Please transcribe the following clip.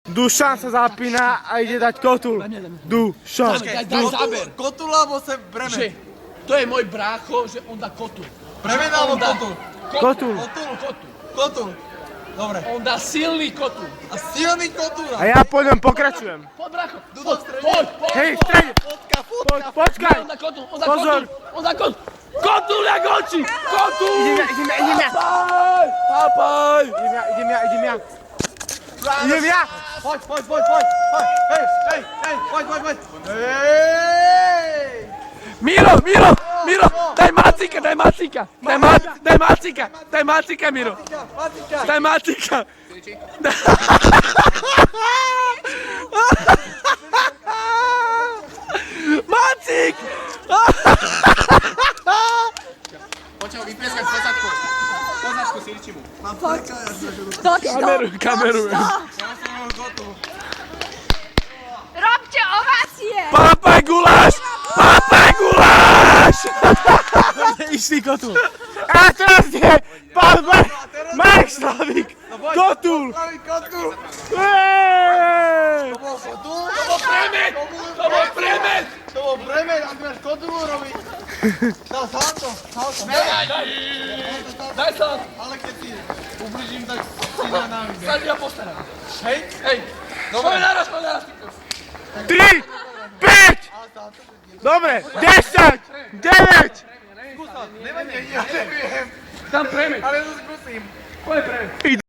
Dušan sa zapína a ide dať kotul. Dušan. Daj záber. Kotul alebo se bremen? Že to je môj brácho, že on dá kotul. Bremen alebo kotul? Kotul. Kotul. Dobre. On dá silný kotul. A silný kotul. A ja po ňom pokračujem. Poď, brácho. Do strede. Poď. Hej, v strede. Počkaj. On dá kotul. Pozor. On dá kotul. Kotul jak oči. Kotul. Idem ja. Papaj. Idem ja. Poď. Hej, poď. Hej. Miro, daj macika, Miro. Daj macika. Macik! Poď ho vyplieskať pozadku. Pozadku si liči mu. Kameru. Robte ovácie! Papaj guláš! Išli kotul. A teraz je pán Marek Slavík. Kotul. Kotul. Eeeej. To bol kotul? To bol premet! To bol bremen, ak máš kotulu robiť. Salto. Daj sa! Ale keď si ubližím, tak si na nami. Sa ja postaram. Hej. Dobre. Poď naraz. 3, 5. Dobre, 10, 9. Neviem. Tam premet. Ale to skúsim. Poď premet.